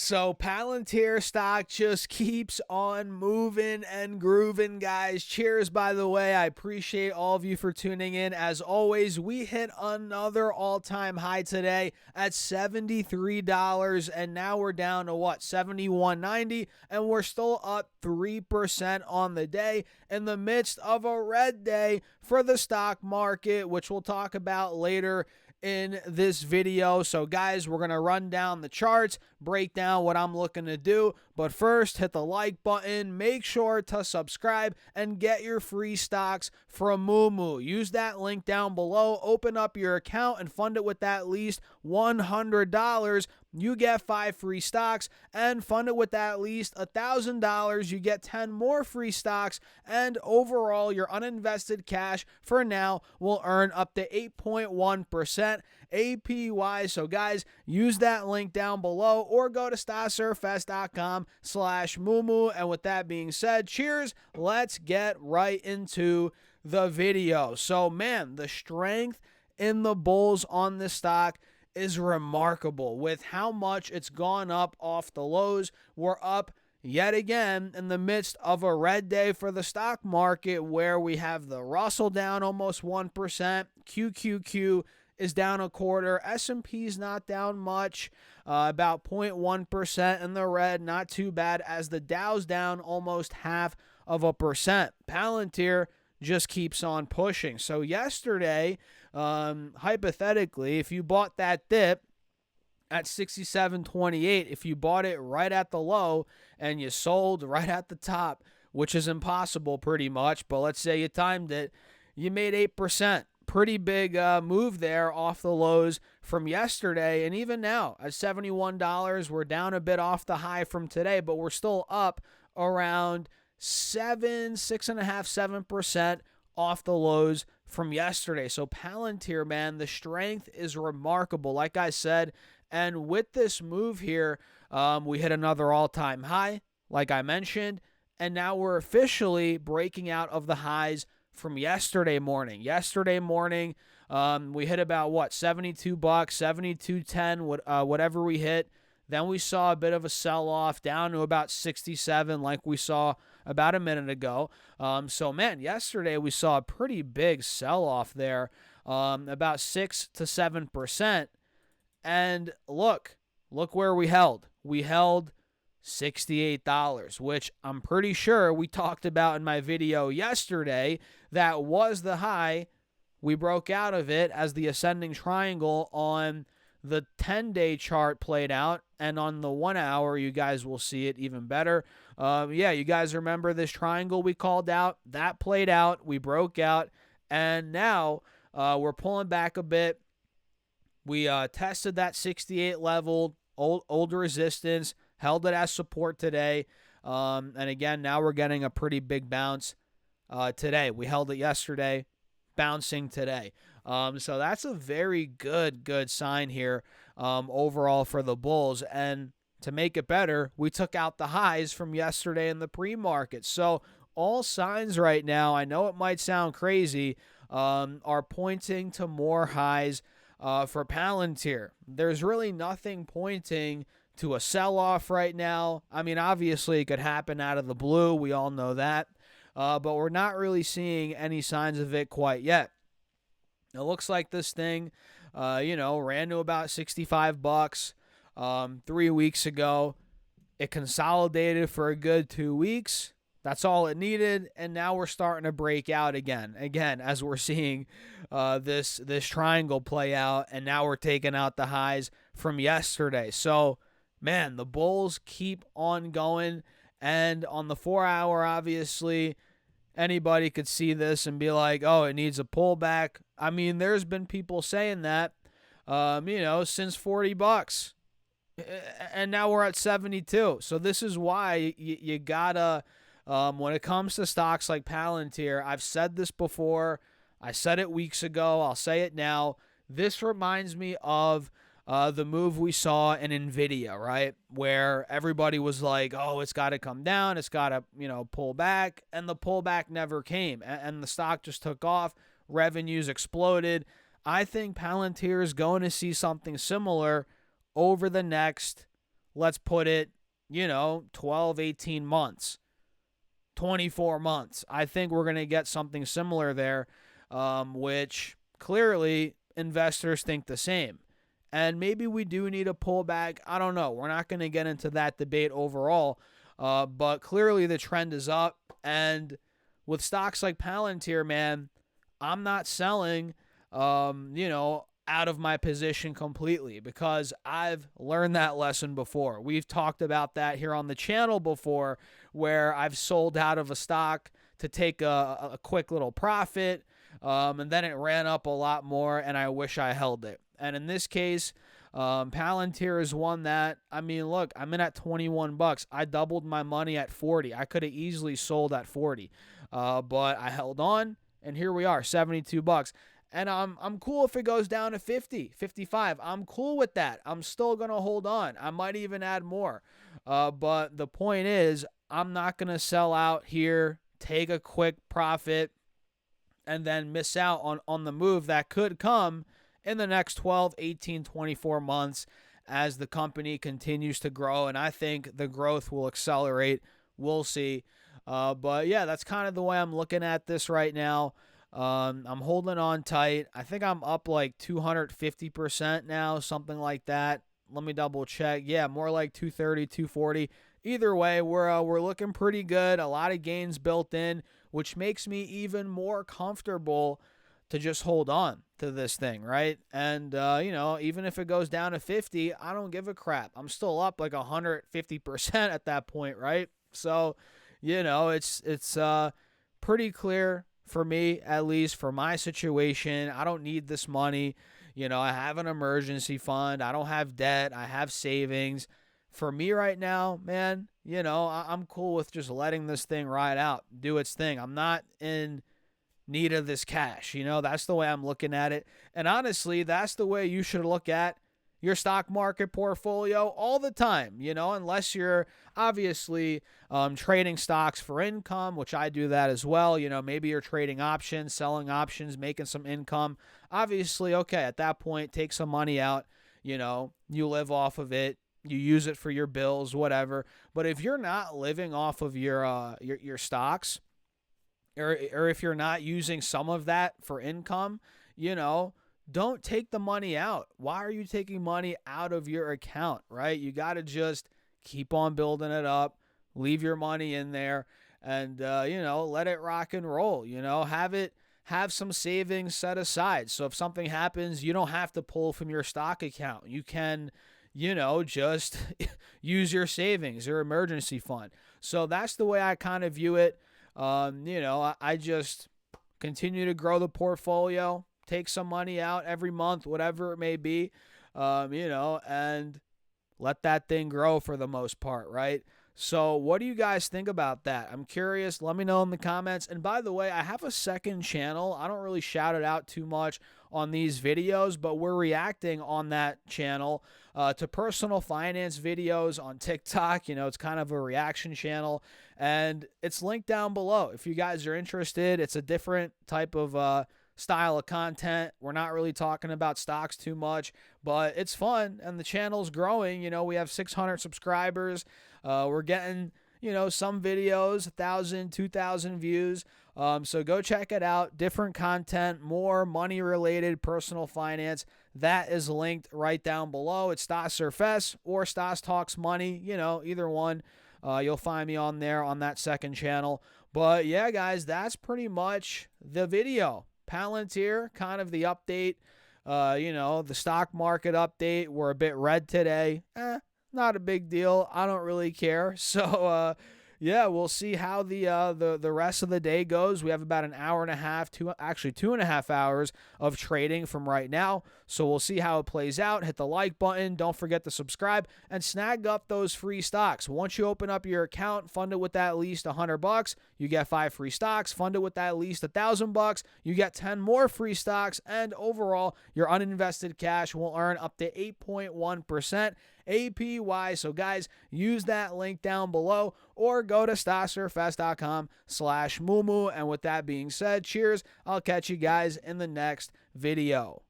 So Palantir stock just keeps on moving and grooving, guys. Cheers, by the way. I appreciate all of you for tuning in. As always, we hit another all-time high today at $73, and now we're down to what, $71.90, and we're still up 3% on the day in the midst of a red day for the stock market, which we'll talk about later in this video. So guys, we're going to run down the charts, break down what I'm looking to do, but first hit the like button, make sure to subscribe, and get your free stocks from Moo. Use that link down below, open up your account and fund it with at least $100. You get 5 free stocks, and fund it with at least $1,000. You get 10 more free stocks, and overall your uninvested cash for now will earn up to 8.1% APY. So guys, use that link down below or go to stocks.surfest.com/moo. And with that being said, cheers. Let's get right into the video. So man, the strength in the bulls on this stock is remarkable with how much it's gone up off the lows. We're up yet again in the midst of a red day for the stock market, where we have the Russell down almost 1%, QQQ is down a quarter, S&P's not down much, about 0.1% in the red, not too bad, as the Dow's down almost 0.5%. Palantir just keeps on pushing. So yesterday, hypothetically, if you bought that dip at 67.28, if you bought it right at the low and you sold right at the top, which is impossible pretty much, but let's say you timed it, you made 8%. Pretty big move there off the lows from yesterday. And even now at $71, we're down a bit off the high from today, but we're still up around 6.5–7% off the lows from yesterday. So Palantir, man, the strength is remarkable, like I said. And with this move here, we hit another all-time high, like I mentioned, and now we're officially breaking out of the highs from yesterday morning. Yesterday morning, we hit about what, $72, $72.10, whatever we hit. Then we saw a bit of a sell-off down to about 67, like we saw about a minute ago. So man, yesterday we saw a pretty big sell-off there, about 6 to 7%. And look where we held. We held $68, which I'm pretty sure we talked about in my video yesterday. That was the high. We broke out of it as the ascending triangle on the 10-day chart played out, and on the 1 hour, you guys will see it even better. Yeah, you guys remember this triangle we called out? That played out. We broke out, and now we're pulling back a bit. We tested that 68 level, old resistance, held it as support today. And again, now we're getting a pretty big bounce today. We held it yesterday, bouncing today. So that's a very good sign here overall for the bulls. And to make it better, we took out the highs from yesterday in the pre-market. So all signs right now, I know it might sound crazy, are pointing to more highs for Palantir. There's really nothing pointing to a sell-off right now. I mean, obviously it could happen out of the blue. We all know that. But we're not really seeing any signs of it quite yet. It looks like this thing, ran to about $65 3 weeks ago. It consolidated for a good 2 weeks. That's all it needed, and now we're starting to break out again. Again, as we're seeing this triangle play out, and now we're taking out the highs from yesterday. So, man, the bulls keep on going, and on the 4 hour, obviously, anybody could see this and be like, oh, it needs a pullback. I mean, there's been people saying that, since $40. And now we're at 72. So this is why you gotta, when it comes to stocks like Palantir, I've said this before. I said it weeks ago. I'll say it now. This reminds me of the move we saw in NVIDIA, right? Where everybody was like, oh, it's got to come down. It's got to, pull back. And the pullback never came. And the stock just took off. Revenues exploded. I think Palantir is going to see something similar over the next let's put it, 12, 18 months, 24 months. I think we're going to get something similar there, which clearly investors think the same. And maybe we do need a pullback. I don't know. We're not going to get into that debate overall. But clearly the trend is up. And with stocks like Palantir, man, I'm not selling, out of my position completely, because I've learned that lesson before. We've talked about that here on the channel before, where I've sold out of a stock to take a quick little profit, and then it ran up a lot more, and I wish I held it. And in this case, Palantir is one that, I mean, look, I'm in at 21 bucks. I doubled my money at 40. I could have easily sold at 40, but I held on, and here we are, 72 bucks. And I'm cool if it goes down to 50, 55. I'm cool with that. I'm still going to hold on. I might even add more. But the point is, I'm not going to sell out here, take a quick profit, and then miss out on the move that could come in the next 12, 18, 24 months as the company continues to grow. And I think the growth will accelerate. We'll see. But yeah, that's kind of the way I'm looking at this right now. I'm holding on tight. I think I'm up like 250% now, something like that. Let me double check. Yeah, more like 230, 240. Either way, we're looking pretty good. A lot of gains built in, which makes me even more comfortable to just hold on to this thing, right? And even if it goes down to 50, I don't give a crap. I'm still up like 150% at that point, right? So, it's pretty clear for me, at least for my situation. I don't need this money. I have an emergency fund. I don't have debt. I have savings. For me right now, man, I'm cool with just letting this thing ride out, do its thing. I'm not in need of this cash. That's the way I'm looking at it. And honestly, that's the way you should look at your stock market portfolio all the time, unless you're obviously trading stocks for income, which I do that as well. Maybe you're trading options, selling options, making some income. Obviously, okay, at that point, take some money out, you live off of it, you use it for your bills, whatever. But if you're not living off of your stocks, or if you're not using some of that for income, don't take the money out. Why are you taking money out of your account, right? You got to just keep on building it up, leave your money in there, and, let it rock and roll. Have some savings set aside. So if something happens, you don't have to pull from your stock account. You can, just use your savings, your emergency fund. So that's the way I kind of view it. I just continue to grow the portfolio, take some money out every month, whatever it may be, and let that thing grow for the most part, right? So what do you guys think about that? I'm curious. Let me know in the comments. And by the way, I have a second channel. I don't really shout it out too much on these videos, but we're reacting on that channel to personal finance videos on TikTok. It's kind of a reaction channel, and it's linked down below if you guys are interested. It's a different type of style of content. We're not really talking about stocks too much, but it's fun, and the channel's growing. We have 600 subscribers. We're getting, some videos, 1,000, 2,000 views. So go check it out. Different content, more money-related, personal finance. That is linked right down below. It's Stas Surfes or Stas Talks Money, either one. You'll find me on there on that second channel. But yeah, guys, that's pretty much the video. Palantir, kind of the update, the stock market update. We're a bit red today. Not a big deal. I don't really care. So, yeah, we'll see how the rest of the day goes. We have about an hour and a half, 2.5 hours of trading from right now. So we'll see how it plays out. Hit the like button. Don't forget to subscribe and snag up those free stocks. Once you open up your account, fund it with at least $100, you get 5 free stocks. Fund it with at least $1,000, you get 10 more free stocks. And overall, your uninvested cash will earn up to 8.1% APY. So guys, use that link down below or go to stasurfest.com/mumu. And with that being said, cheers. I'll catch you guys in the next video.